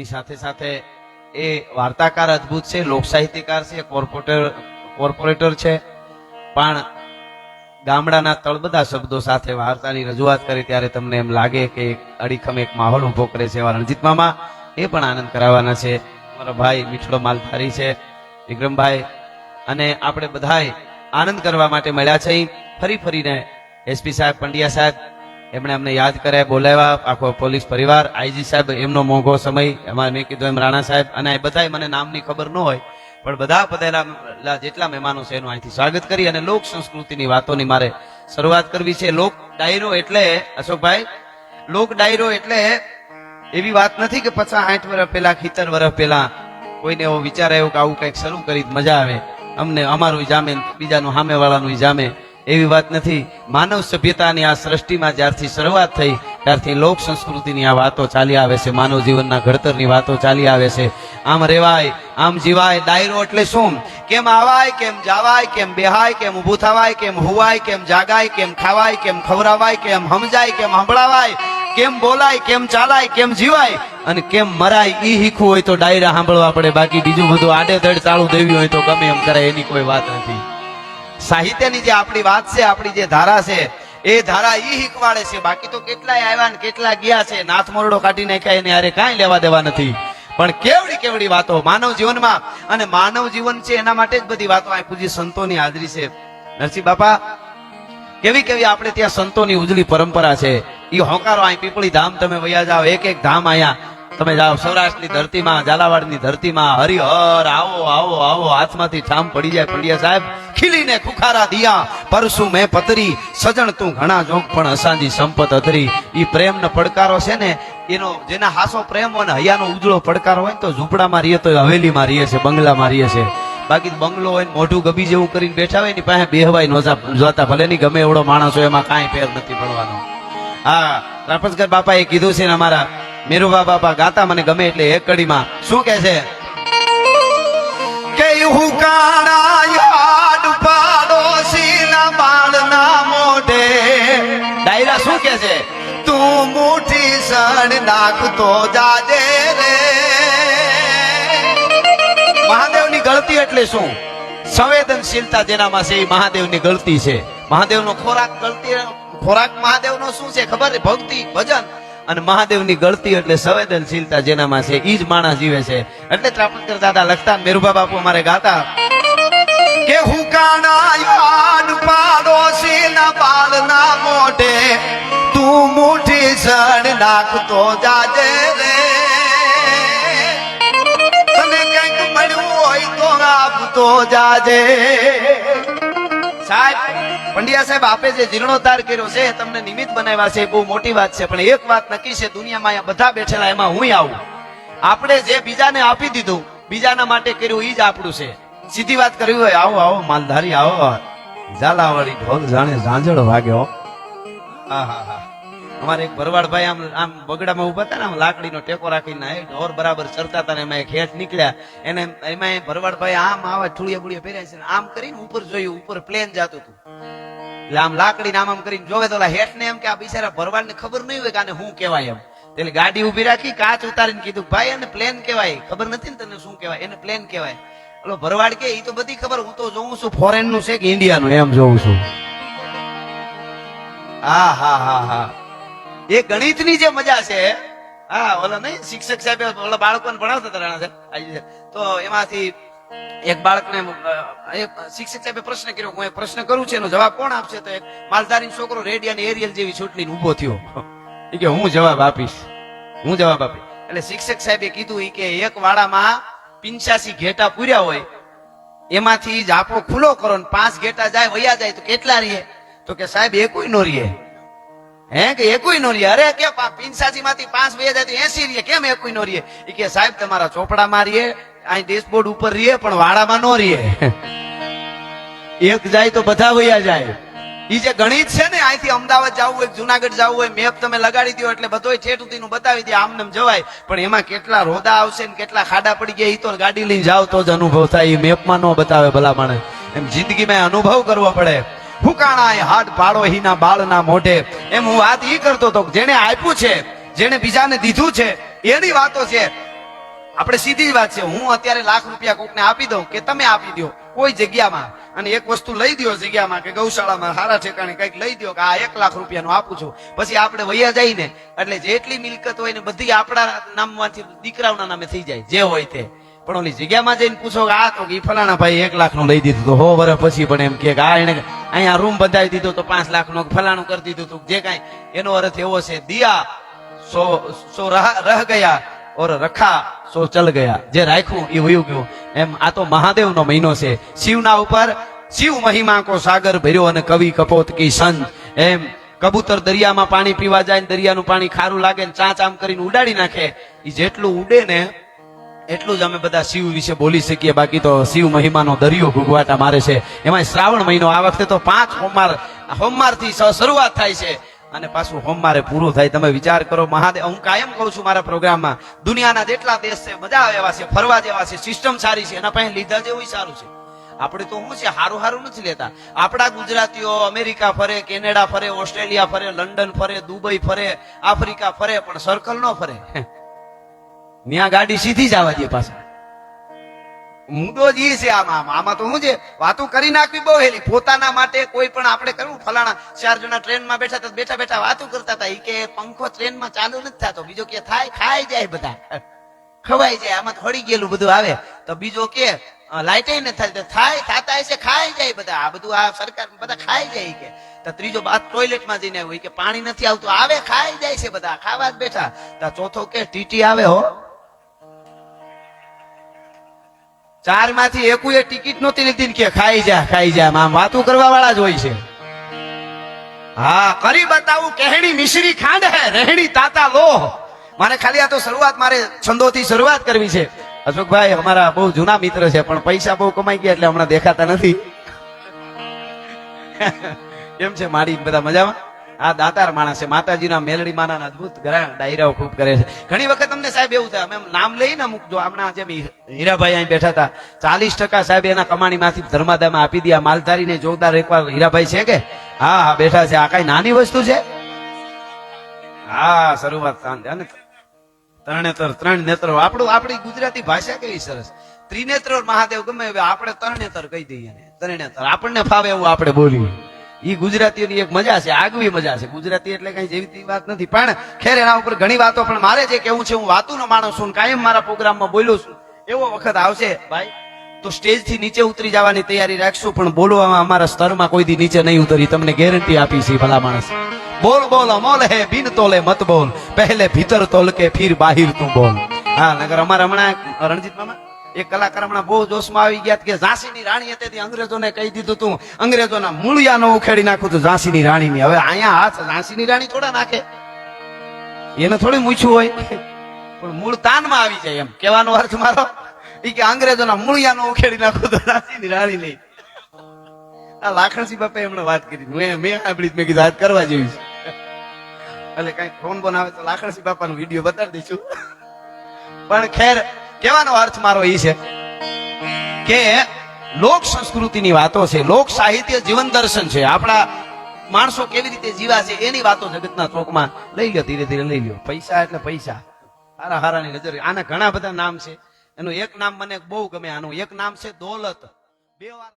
એની સાથે સાથે એ વાર્તાકાર અદ્ભુત છે, લોક સાહિત્યકાર છે, કોર્પોરેટર છે, પણ ગામડાના તળબદા શબ્દો સાથે વાર્તાની રજૂઆત કરી ત્યારે તમને એમ લાગે કે એક અડીખમ એક માહોલ ઉભો કરે છે એવા રણજીત મામા એ પણ આનંદ કરાવવાના છે. મારો ભાઈ મીઠડો માલધારી છે વિક્રમભાઈ, અને આપણે બધાય આનંદ કરવા માટે મળ્યા છે. ફરી ફરીને એસપી સાહેબ, પંડ્યા સાહેબ, એમણે અમને યાદ કર્યા, બોલાવ્યા, આખો પોલીસ પરિવાર, આઈજી સાહેબ, એમનો મોંઘો સમય, એમાં મેં કીધું એમ રાણા સાહેબ, અને બધાય મને નામની ખબર ન હોય પણ બધા પધારેલા જેટલા મહેમાનો છે એનું અહીંથી સ્વાગત કરી અને લોક સંસ્કૃતિની વાતોની મારે શરૂઆત કરવી છે. લોક ડાયરો એટલે અશોકભાઈ, લોક ડાયરો એટલે એવી વાત નથી કે 50-60 વર્ષ પહેલા, 70 વર્ષ પહેલા કોઈને એવો વિચાર આવ્યો કે આવું કંઈક શરૂ કરી મજા આવે, અમને અમારું જામે, બીજાનું સામે વાળાનું જામે, એવી વાત નથી. માનવ સભ્યતાની આ સૃષ્ટિમાં જ્યારથી શરૂઆત થઈ ત્યારથી લોક સંસ્કૃતિની આ વાતો ચાલી આવે છે, માનવ જીવનના ઘડતરની વાતો ચાલી આવે છે. આમ રેવાય, આમ જીવાય. ડાયરો એટલે શું? કેમ આવાય, કેમ જાવાય, કેમ બેહાય, કેમ ઊભું થવાય, કેમ હુવાય, કેમ જાગાય, કેમ ખાવાય, કેમ ખવરાવાય, કેમ સમજાય, કેમ સંભળાવાય, કેમ બોલાય, કેમ ચાલાય, કેમ જીવાય અને કેમ મરાય, ઈ શીખવું હોય તો ડાયરા સાંભળવા પડે. બાકી બીજું બધું આડેધડ ચાલુ દેવી હોય તો ગમે એમ કરે, એની કોઈ વાત નથી. સાહિત્યની જે આપણી વાત છે, આપણી જે ધારા છે, એ ધારા ઈ શીખવાડે છે. બાકી તો કેટલાય આવ્યા ને કેટલા ગયા છે, નાથ મોરડો કાઢી નાખ્યા, એને હારે કાંઈ લેવા દેવા નથી. પણ કેવડી કેવડી વાતો માનવ જીવનમાં, અને માનવ જીવન છે એના માટે જ બધી વાતો. આ પૂજ્ય સંતોની હાજરી છે. નરસિંહ બાપા, કેવી કેવી આપણે ત્યાં સંતોની ઉજળી પરંપરા છે. ઈ હોંકારો અહીં પીપળી ધામ તમે વયા જાઓ, એક એક ધામ અહીંયા તમે જાઓ, સૌરાષ્ટ્રની ધરતીમાં, ઝાલાવાડની ધરતીમાં, હરિહર આવો આવો આવો, હાથમાંથી ઠામ પડી જાય. પંડ્યા સાહેબ, ખીલીને ખુખારા દિયા પરસુ મેં પતરી, સજણ તું ઘણા જોગ પણ અસાંજી સંપત અધરી. ઈ પ્રેમનો પડકારો છે ને, એનો જેના હાસો પ્રેમ હોય ને હૈયાનો ઉજળો પડકારો હોય ને, તો ઝૂંપડામાં રહીએ તો હવેલીમાં રહીએ છે, બંગલામાં રહીએ છે. બાકી બંગલો હોય મોઢું ગબી જેવું કરીને બેઠા હોય ને પાસે બેહવાય જોતા, ભલે ની ગમે એવડો માણસ હોય, એમાં કાંઈ ફેર નથી પડવાનો. હા, ત્રાપસકર બાપા એ કીધું છે ને, અમારા મેરુબા બાપા ગાતા મને ગમે એટલે એક કડીમાં શું કે છે કે હુકાણા યાદ પાડોશીના બાળના મોઢે. ડાયરા શું કે છે? તું મુઠ્ઠી સણ નાખતો જાજે રે. મહાદેવની ગળતી એટલે શું? સંવેદનશીલતા જેનામાં છે એ મહાદેવની ગળતી છે. મહાદેવનો ખોરાક ગળતી, ખોરાક મહાદેવનો શું છે ખબર? ભક્તિ, ભજન. અને મહાદેવની ગળતી એટલે સંવેદનશીલતા જેનામાં છે ઈ જ માણસ જીવે છે. એટલે ત્રાપણકર દાદા લખતા, મેરુબા બાપુ અમારે ગાતા કે હુકાણા યાદ પાડોશીના બાળના મોઢે, તું મુઠ્ઠી સણ નાખતો જાજે રે. તને કંઈક મળ્યું હોય તો આપતો જાજે. સાહેબ, પંડ્યા સાહેબ, આપે જે જીર્ણોદ્ધાર કર્યો છે, તમને નિમિત્ત બનાવ્યા છે, બહુ મોટી વાત છે. પણ એક વાત નક્કી છે, દુનિયામાં અહીંયા બધા બેઠેલા, એમાં હું આવું. આપણે જે બીજાને આપી દીધું, બીજાના માટે કર્યું, ઈ જ આપણું છે. સીધી વાત કરવી હોય, આવો આવો માલધારી, આવો ઝાલાવાડી ઢોલ જાણે ઝાંઝળ વાગ્યો. હા હા હા. અમારે એક ભરવાડભાઈ આમ બગડામાં ઉભા હતા ને, આમ લાકડીનો ટેકો રાખીને ઢોર બરાબર ચરતા હતા ને, એમાં એક હેઠ નીકળ્યા, એને એમાં ભરવાડભાઈ આમ આવા ઠુળિયા બુળિયા પહેર્યા છે, આમ કરીને ઉપર જોયું, ઉપર પ્લેન જતું હતું. એટલે આમ લાકડી આમ આમ કરીને જોવે તો હેઠ ને એમ કે આ બિચારા ભરવાડ ને ખબર નહીં હોય કે આને શું કહેવાય એમ. એટલે ગાડી ઉભી રાખી, કાચ ઉતારીને કીધું, ભાઈ એને પ્લેન કહેવાય, ખબર નથી ને તને શું કહેવાય? એને પ્લેન કહેવાય. એટલે ભરવાડ કે ઈ તો બધી ખબર, હું તો જોઉં છું ફોરેન નું છે કે ઇન્ડિયાનું, એમ જોઉં છું. હા હા હા હા, એ ગણિતની જે મજા છે. હા, ઓલા નહીં શિક્ષક સાહેબ ઓલા બાળકોને ભણાવતા હતા, તો એમાંથી એક બાળકને શિક્ષક સાહેબે પ્રશ્ન કર્યો, હું એક પ્રશ્ન કરું છું, એનો જવાબ કોણ આપશે? તો એક માલધારી છોકરો રેડિયાની એરિયલ જેવી છૂટલીને ઉભો થયો. એ કે હું જવાબ આપીશ, હું જવાબ આપીશ. એટલે શિક્ષક સાહેબે કીધું કે એક વાડામાં 85 ઘેટા પૂર્યા હોય, એમાંથી જાપો ખુલ્લો કરો ને 5 ઘેટા જાય વયા જાય તો કેટલા રહીએ? તો કે સાહેબ એકોય નો રહીએ. હે કે એકોય નો રહીએ? અરે કે 85 માંથી 5 વયા જાય તો 80 રહીએ, કેમ એકોય નો રહીએ? એ કે સાહેબ તમારા ચોપડામાં રહીએ, અહીં ડેશબોર્ડ ઉપર રહીએ, પણ વાડામાં નો રહીએ. એક જાય તો બધા વયા જાય. ઈ જે ગણિત છે ને, અહીંથી અમદાવાદ જવું હોય, જુનાગઢ જવું હોય, મેપ તમે લગાડી દો એટલે બધો ઠેઠ સુધીનું બતાવી દે, આમને જવાય. પણ એમાં કેટલા રોદા આવશે ને કેટલા ખાડા પડી ગયા, ઈ તો ગાડી લઈને જાવ તો જ અનુભવ થાય. મેપમાં નો બતાવે ભલા માણસ. એમ જિંદગીમાં અનુભવ કરવો પડે. હુકાણા હાડ પાડો હીના બાળના મોઢે. એમ હું વાત ઈ કરતો હતો, જેને આપ્યું છે, જેને બીજાને દીધું છે, એની વાતો છે. આપણે સીધી વાત છે, હું અત્યારે લાખ રૂપિયા કોકને આપી દઉં કે તમે આપી દો કોઈ જગ્યામાં, અને એક વસ્તુ લઈ દો જગ્યામાં કે ગૌશાળામાં સારા ઠેકાણે કઈક લઈ દો કે આ 1 લાખ રૂપિયાનું આપું છું, પછી આપણે વૈયા જઈને એટલે જેટલી મિલકત હોય ને બધી આપણા નામમાંથી દીકરાઓના નામે થઈ જાય જે હોય તે. પણ ઓલી જગ્યામાં જઈને પૂછો કે આ તો કે ફલાણા ભાઈ 1 લાખ નું લઈ દીધું તો 100 વર્ષ પછી પણ એમ કે આ એને અહીંયા રૂમ બંધાવી દીધો તો 5 લાખ નો ફલાણું કરી દીધું તું, જે કાંઈ એનો અર્થ એવો છે દિયા સો રહ ગયા ઓર રખા સો ચલ ગયા, જે રાખ્યું એ વયું ગયું. એમ આ તો મહાદેવનો મહિનો છે, શિવના ઉપર શિવ મહિમા કો સાગર ભર્યો અને કવિ કપોત કી સંત. એમ કબૂતર દરિયામાં પાણી પીવા જાય ને દરિયાનું પાણી ખારું લાગે ને ચાંચ આમ કરીને ઉડાડી નાખે, એ જેટલું ઉડે ને એટલું જ અમે બધા શિવ વિશે બોલી શકીએ, બાકી તો શિવ મહિમાનો દરિયો ઘૂઘવાટા મારે છે. એમાં શ્રાવણ મહિનો આ વખતે તો 5 હોમવાર થી શરૂઆત થાય છે અને પાછું હોમવારે પૂરું થાય. તમે વિચાર કરો મહાદેવ, હું કાયમ કહું છું મારા પ્રોગ્રામમાં, દુનિયાના જેટલા દેશ છે મજા આવે એવા છે, ફરવા જેવા છે, સિસ્ટમ સારી છે, એના પાસે લીધા જેવું સારું છે. આપણે તો શું છે હારું નથી લેતા. આપણા ગુજરાતીઓ અમેરિકા ફરે, કેનેડા ફરે, ઓસ્ટ્રેલિયા ફરે, લંડન ફરે, દુબઈ ફરે, આફ્રિકા ફરે, પણ સર્કલ ન ફરે. ત્યાં ગાડી સીધી જ આવવા દે પાછા. મુદ્દો જ ઈ છે આમાં તો શું છે, વાતો કરી નાખવી બહુ હેલી. પોતાના માટે કોઈ પણ આપણે કરવું, ફલાણા 4 જણા ટ્રેનમાં બેઠા હતા, બેઠા બેઠા વાતો કરતા હતા, ઈ કે પંખો ટ્રેનમાં ચાલુ નથી થતો, બીજો કે થાય ખાઈ જાય, બધા ખવાઈ જાય, આમાં હળી ગયેલું બધું આવે. તો બીજો કે લાઈટ ને થાય થતા હશે, ખાઈ જાય બધા, આ બધું આ સરકાર બધા ખાઈ જાય કે. તો ત્રીજો બાદ ટોયલેટમાં જઈને આવ્યો કે પાણી નથી આવતું, આવે ખાઈ જાય છે બધા, ખાવા જ બેઠા. તો ચોથો કે ટીટી આવે હો, 4 માંથી એකුએ ટિકિટ નહોતી લીધી કે ખાઈ જા. આમ વાતું કરવા વાળા જ હોય છે. હા, કરી બતાવું કહેણી મિશ્રી ખાંડ હે રહેણી તાતા લોહ. મારે ખાલી આ તો શરૂઆત, મારે છંદોથી શરૂઆત કરવી છે. અશોકભાઈ અમારા બહુ જૂના મિત્ર છે, પણ પૈસા બહુ કમાઈ ગયા એટલે હમણાં દેખાતા નથી. કેમ છે માડી, બધા મજામાં? આ દાતાર માણસ છે, માતાજીના મેલડી માના અદભુત ડાયરાઓ ખૂબ કરે છે. ઘણી વખત અમને સાહેબ એવું થાય, અમે નામ લઈને મૂકજો, હમણાં જેમ હીરાભાઈ અહીં બેઠા હતા, 40% સાહેબ એના કમાણીમાંથી ધર્માદામાં આપી દે. માલધારીને જોરદાર એકવાર હીરાભાઈ છે કે હા બેઠા છે. આ કઈ નાની વસ્તુ છે? હા, શરૂઆત અને ત્રણ નેત્રો. આપણી ગુજરાતી ભાષા કેવી સરસ, ત્રિનેત્ર મહાદેવ ગમે આપણે તરણેતર કહી દઈએ, તરણેતર આપણને ફાવે એવું આપણે બોલીએ. ઈ ગુજરાતીઓની એક મજા છે, આગવી મજા છે. ગુજરાતી એટલે કઈ જેવી વાત નથી, પણ ખેર એના ઉપર ઘણી વાતો. પણ મારે જે કેવું છે, હું વાતુનો માણસ છું, કાયમ મારા પ્રોગ્રામમાં બોલું છું. એવો વખત આવશે ભાઈ તો સ્ટેજ થી નીચે ઉતરી જવાની તૈયારી રાખશું, પણ બોલવામાં અમારા સ્તરમાં કોઈ દી નીચે નહીં ઉતરી, તમને ગેરંટી આપી છે. ભલા માણસ બોલ બોલ અમોલ હે બિન તોલે મત બોલ, પહેલે ભીતર તોલ કે ફિર બાહિર તું બોલ. હા, નગર અમારા હમણાં રણજીત મામા એક કલાકાર હમણાં બહુ જોશમાં આવી ગયા કે ઝાંસીની રાણી હતી, અંગ્રેજોને કહી દીધું તું અંગ્રેજોના મૂળિયા નો ઉખેડી નાખું તું ઝાંસીની રાણીની. હવે અહીંયા હાથ ઝાંસીની રાણી થોડા નાખે, એને થોડી મૂછું હોય, પણ મૂળ તાનમાં આવી જાય. એમ કહેવાનો અર્થ મારો ઈ કે અંગ્રેજોના મૂળિયા નો ઉખેડી નાખું તો ઝાંસીની રાણી નહીં. આ લાખણસિંહ બાપા એમણે વાત કરી, મેં સાંભળી, મેં કીધું વાત કરવા જેવી છે. એટલે કઈ ફોન બોન આવે તો લાખણસિંહ બાપાનો વિડીયો બતાવી દઈશું. પણ ખેર કહેવાનો અર્થ મારો એ છે કે લોક સંસ્કૃતિની વાતો છે, લોક સાહિત્ય જીવન દર્શન છે, આપણા માણસો કેવી રીતે જીવા છે એની વાતો જગતના ચોકમાં લઈ લો, ધીરે ધીરે લઈ લો. પૈસા એટલે પૈસા, હારા હારાની નજર. આના ઘણા બધા નામ છે, એનું એક નામ મને બહુ ગમે, આનું એક નામ છે દોલત. 2 વાર